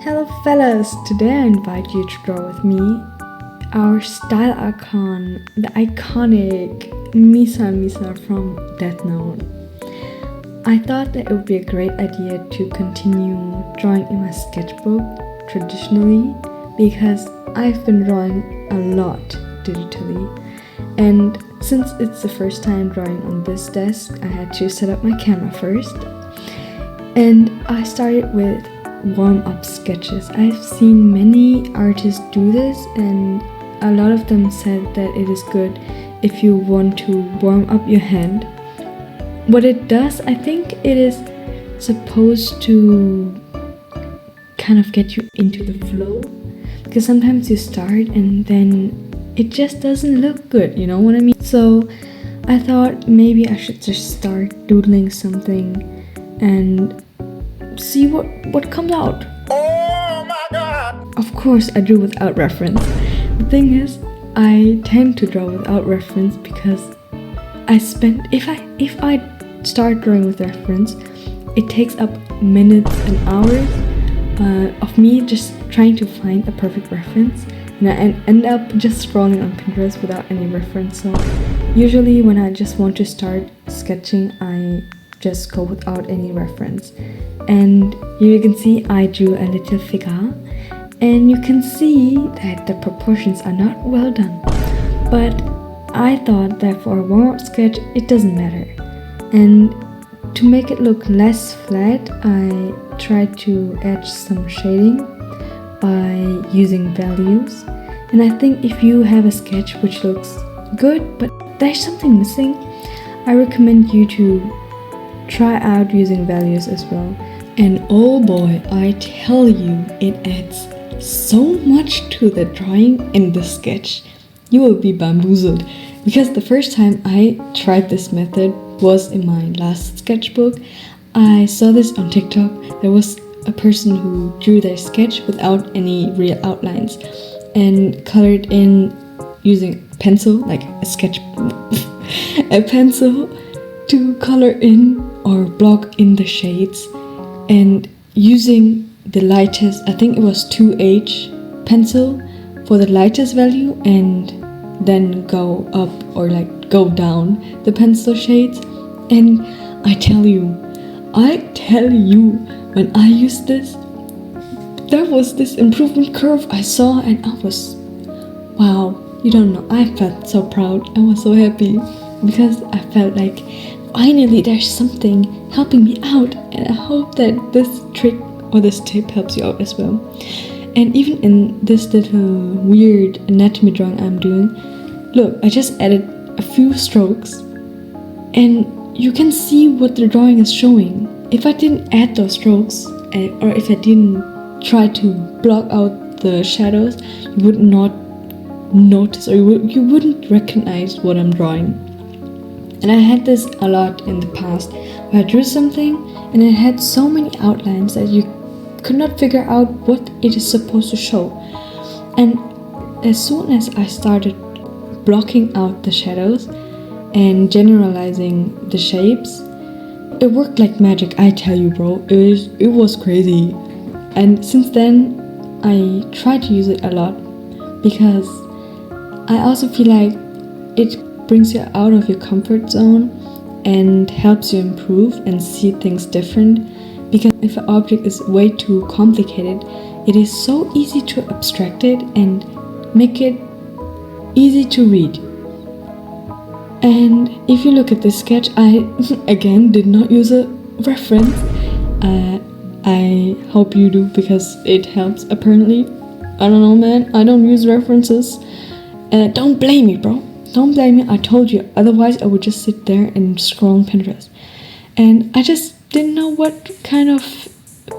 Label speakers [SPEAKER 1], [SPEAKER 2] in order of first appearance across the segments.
[SPEAKER 1] Hello fellas, today I invite you to draw with me our style icon, the iconic Misa Misa from Death Note. I thought that it would be a great idea to continue drawing in my sketchbook traditionally because I've been drawing a lot digitally, and since it's the first time drawing on this desk, I had to set up my camera first. And I started with warm-up sketches. I've seen many artists do this, and a lot of them said that it is good if you want to warm up your hand. What it does, I think it is supposed to kind of get you into the flow, because sometimes you start and then it just doesn't look good, you know what I mean? So I thought maybe I should just start doodling something and see what comes out.
[SPEAKER 2] Oh my god!
[SPEAKER 1] Of course I drew without reference. The thing is, I tend to draw without reference because if I start drawing with reference, it takes up minutes and hours of me just trying to find a perfect reference, and I end up just scrolling on Pinterest without any reference. So usually when I just want to start sketching, I just go without any reference. And here you can see I drew a little figure, and you can see that the proportions are not well done. But I thought that for a warm-up sketch it doesn't matter. And to make it look less flat, I tried to add some shading by using values. And I think if you have a sketch which looks good but there's something missing, I recommend you to try out using values as well. And oh boy, I tell you, it adds so much to the drawing in the sketch. You will be bamboozled, because the first time I tried this method was in my last sketchbook. I saw this on TikTok. There was a person who drew their sketch without any real outlines and colored in using pencil, like a sketch a pencil to color in or block in the shades, and using the lightest, I think it was 2H pencil for the lightest value, and then go up or like go down the pencil shades. And I tell you, when I used this, there was this improvement curve I saw, and I was, wow, you don't know, I felt so proud. I was so happy because I felt like finally there's something helping me out, and I hope that this trick or this tip helps you out as well. And even in this little weird anatomy drawing I'm doing, look, I just added a few strokes and you can see what the drawing is showing. If I didn't add those strokes, or if I didn't try to block out the shadows, you would not notice, or you wouldn't recognize what I'm drawing. And I had this a lot in the past, where I drew something and it had so many outlines that you could not figure out what it is supposed to show. And as soon as I started blocking out the shadows and generalizing the shapes, it worked like magic, I tell you, bro. It was crazy. And since then, I try to use it a lot, because I also feel like it brings you out of your comfort zone and helps you improve and see things different. Because if an object is way too complicated, it is so easy to abstract it and make it easy to read. And if you look at this sketch, I again did not use a reference. I hope you do, because it helps apparently. I don't know, man, I don't use references. Don't blame me, bro. Don't blame me, I told you, otherwise I would just sit there and scroll on Pinterest. And I just didn't know what kind of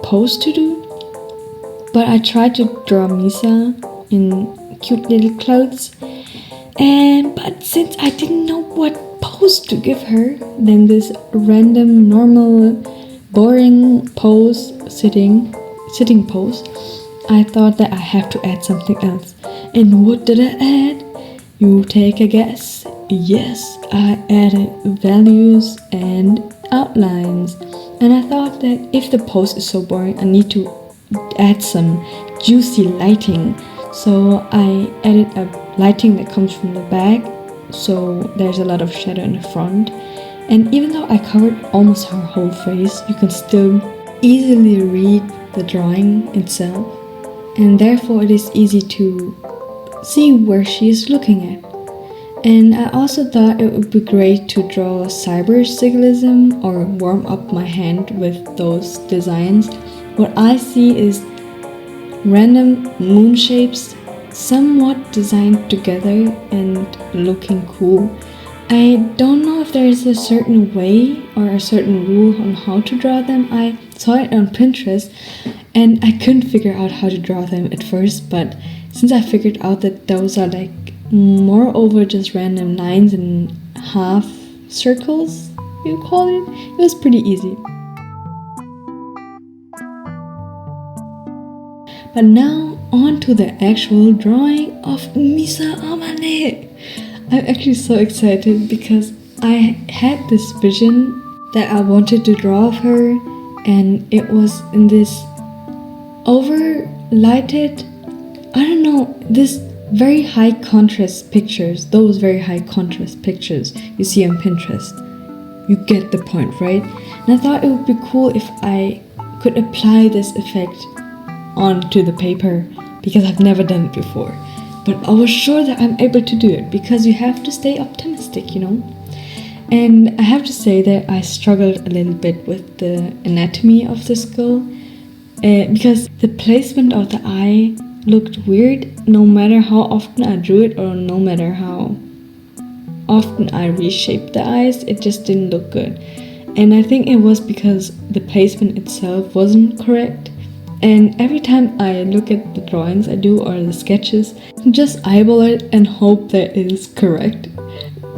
[SPEAKER 1] pose to do. But I tried to draw Misa in cute little clothes. But since I didn't know what pose to give her, then this random, normal, boring pose, sitting pose, I thought that I have to add something else. And what did I add? You take a guess. Yes, I added values and outlines. And I thought that if the pose is so boring, I need to add some juicy lighting. So I added a lighting that comes from the back, so there's a lot of shadow in the front. And even though I covered almost her whole face, you can still easily read the drawing itself, and therefore it is easy to see where she is looking at. And I also thought it would be great to draw cyber symbolism or warm up my hand with those designs. What I see is random moon shapes somewhat designed together and looking cool. I don't know if there is a certain way or a certain rule on how to draw them. I saw it on Pinterest and I couldn't figure out how to draw them at first, but since I figured out that those are like moreover just random lines and half circles, you call it was pretty easy. But now on to the actual drawing of Misa Misa. I'm actually so excited because I had this vision that I wanted to draw of her, and it was in this overlighted, I don't know, this very high contrast pictures, those very high contrast pictures you see on Pinterest. You get the point, right? And I thought it would be cool if I could apply this effect onto the paper, because I've never done it before. But I was sure that I'm able to do it, because you have to stay optimistic, you know? And I have to say that I struggled a little bit with the anatomy of the skull, because the placement of the eye looked weird no matter how often I drew it or no matter how often I reshaped the eyes. It just didn't look good. And I think it was because the placement itself wasn't correct. And every time I look at the drawings I do or the sketches, just eyeball it and hope that it is correct.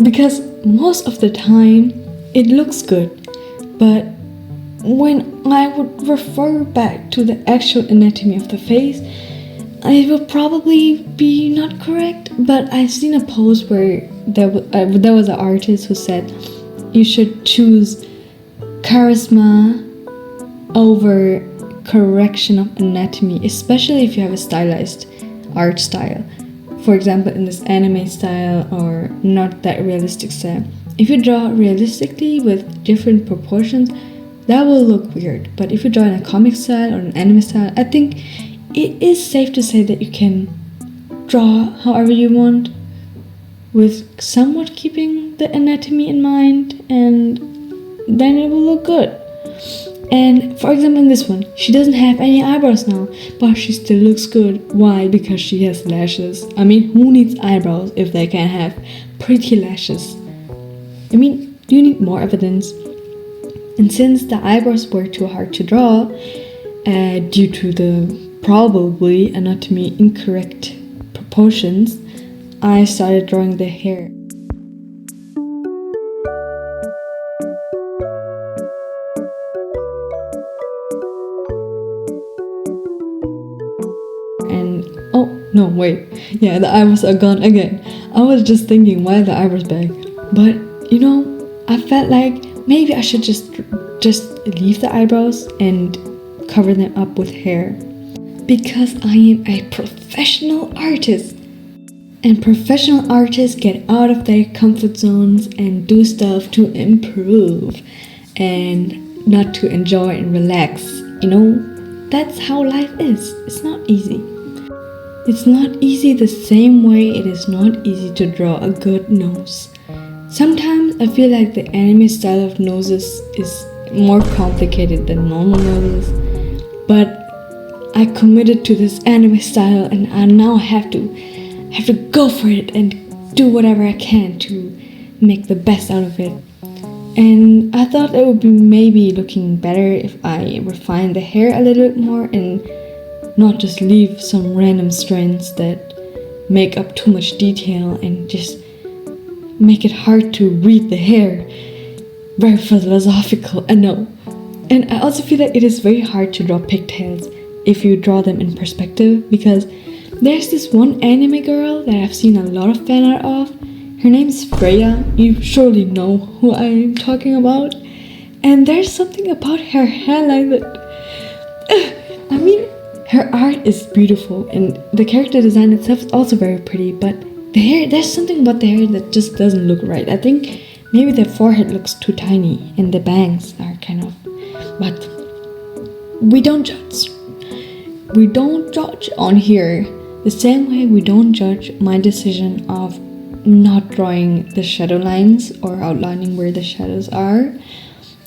[SPEAKER 1] Because most of the time it looks good, but when I would refer back to the actual anatomy of the face, it will probably be not correct. But I've seen a post where there was an artist who said you should choose charisma over correction of anatomy, especially if you have a stylized art style. For example, in this anime style or not that realistic style. If you draw realistically with different proportions, that will look weird. But if you draw in a comic style or an anime style, I think it is safe to say that you can draw however you want, with somewhat keeping the anatomy in mind, and then it will look good. And for example, in this one, she doesn't have any eyebrows now, but she still looks good. Why? Because she has lashes. I mean, who needs eyebrows if they can have pretty lashes? I mean, do you need more evidence? And since the eyebrows were too hard to draw, due to the probably anatomy incorrect proportions, I started drawing the hair. And oh no, wait, yeah, the eyebrows are gone again. I was just thinking, why are the eyebrows back? But you know, I felt like maybe I should just leave the eyebrows and cover them up with hair, because I am a professional artist, and professional artists get out of their comfort zones and do stuff to improve and not to enjoy and relax. You know, that's how life is. It's not easy. It's not easy the same way it is not easy to draw a good nose. Sometimes I feel like the anime style of noses is more complicated than normal noses, but I committed to this anime style and I now have to go for it and do whatever I can to make the best out of it. And I thought it would be maybe looking better if I refine the hair a little bit more and not just leave some random strands that make up too much detail and just make it hard to read the hair. Very philosophical, I know. And I also feel that it is very hard to draw pigtails if you draw them in perspective, because there's this one anime girl that I've seen a lot of fan art of. Her name is Freya. You surely know who I'm talking about. And there's something about her hairline that I mean, her art is beautiful and the character design itself is also very pretty, but the hair, there's something about the hair that just doesn't look right. I think maybe the forehead looks too tiny and the bangs are kind of, but we don't judge. We don't judge on here the same way we don't judge my decision of not drawing the shadow lines or outlining where the shadows are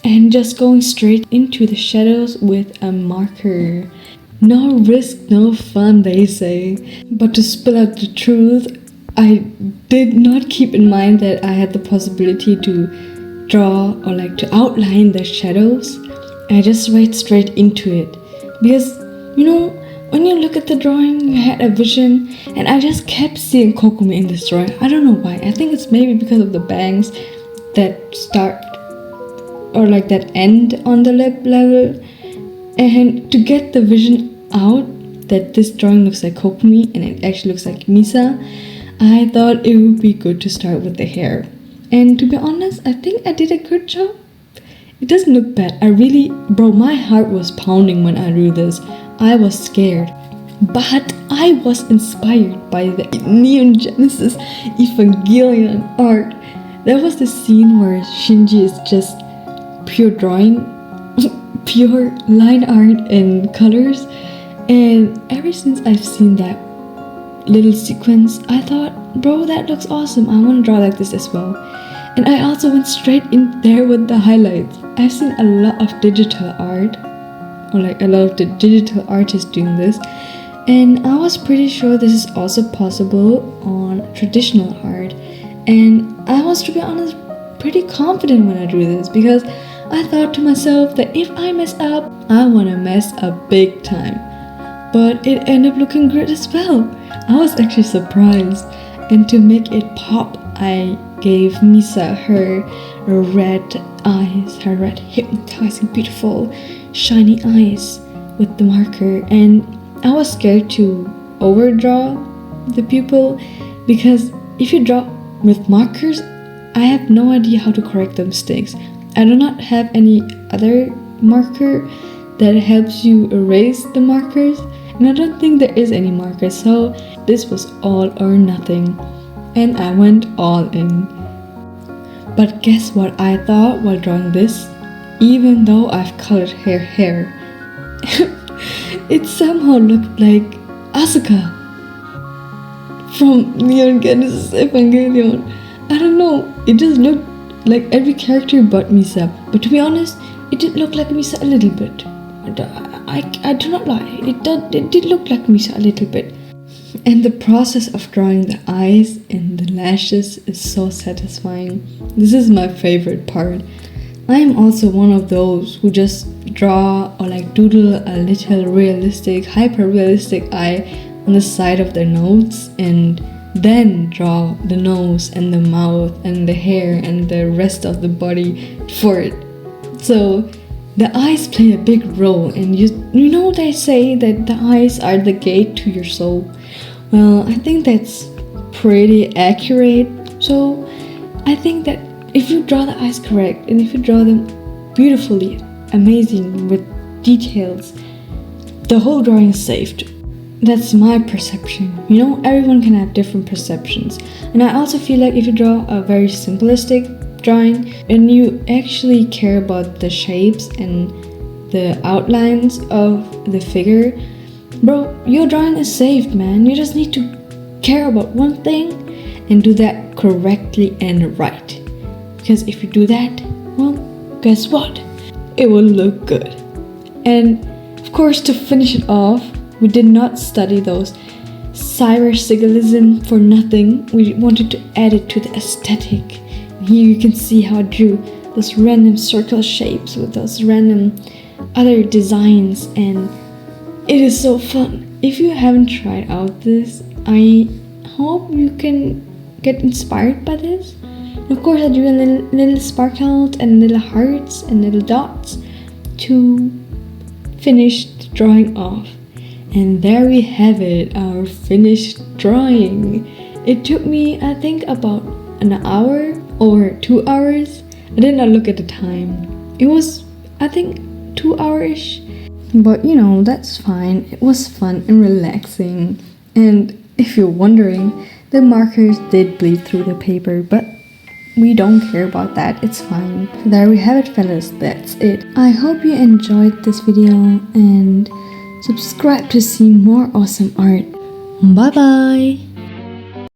[SPEAKER 1] and just going straight into the shadows with a marker. No risk, no fun, they say. But to spill out the truth, I did not keep in mind that I had the possibility to draw or like to outline the shadows. I just went straight into it because, you know, when you look at the drawing, you had a vision, and I just kept seeing Kokumi in this drawing. I don't know why. I think it's maybe because of the bangs that start or like that end on the lip level. And to get the vision out that this drawing looks like Kokumi and it actually looks like Misa, I thought it would be good to start with the hair. And to be honest, I think I did a good job. It doesn't look bad. My heart was pounding when I drew this. I was scared. But I was inspired by the Neon Genesis Evangelion art. There was the scene where Shinji is just pure drawing, pure line art and colors. And ever since I've seen that little sequence, I thought, bro, that looks awesome. I want to draw like this as well. And I also went straight in there with the highlights. I've seen a lot of digital art, or like a lot of the digital artists doing this, and I was pretty sure this is also possible on traditional art. And I was, to be honest, pretty confident when I drew this because I thought to myself that if I mess up, I want to mess up big time. But it ended up looking great as well. I was actually surprised, and to make it pop, I gave Misa her red eyes, her red hypnotizing, beautiful, shiny eyes with the marker. And I was scared to overdraw the pupil because if you draw with markers, I have no idea how to correct the mistakes. I do not have any other marker that helps you erase the markers, and I don't think there is any marker, so this was all or nothing. And I went all in. But guess what I thought while drawing this? Even though I've colored her hair, it somehow looked like Asuka from Neon Genesis Evangelion. I don't know, it just looked like every character but Misa. But to be honest, it did look like Misa a little bit. I do not lie, it did look like Misa a little bit. And the process of drawing the eyes and the lashes is so satisfying. This is my favorite part. I am also one of those who just draw or like doodle a little realistic, hyper realistic eye on the side of their nose and then draw the nose and the mouth and the hair and the rest of the body for it. So the eyes play a big role, and you know they say that the eyes are the gate to your soul. Well, I think that's pretty accurate. So I think that if you draw the eyes correct and if you draw them beautifully, amazing with details, the whole drawing is saved. That's my perception. You know, everyone can have different perceptions. And I also feel like if you draw a very simplistic drawing and you actually care about the shapes and the outlines of the figure, bro, your drawing is saved, man. You just need to care about one thing and do that correctly and right. Because if you do that, well, guess what? It will look good. And of course, to finish it off, we did not study those cyber symbolism for nothing. We wanted to add it to the aesthetic. Here you can see how I drew those random circle shapes with those random other designs, and it is so fun. If you haven't tried out this, I hope you can get inspired by this. And of course, I drew a little sparkles and little hearts and little dots to finish the drawing off. And there we have it, our finished drawing. It took me, I think, about an hour or 2 hours. I did not look at the time. It was, I think, 2 hours-ish. But you know, that's fine. It was fun and relaxing. And if you're wondering, the markers did bleed through the paper, but we don't care about that, it's fine. There we have it, fellas, that's it. I hope you enjoyed this video and subscribe to see more awesome art. Bye bye!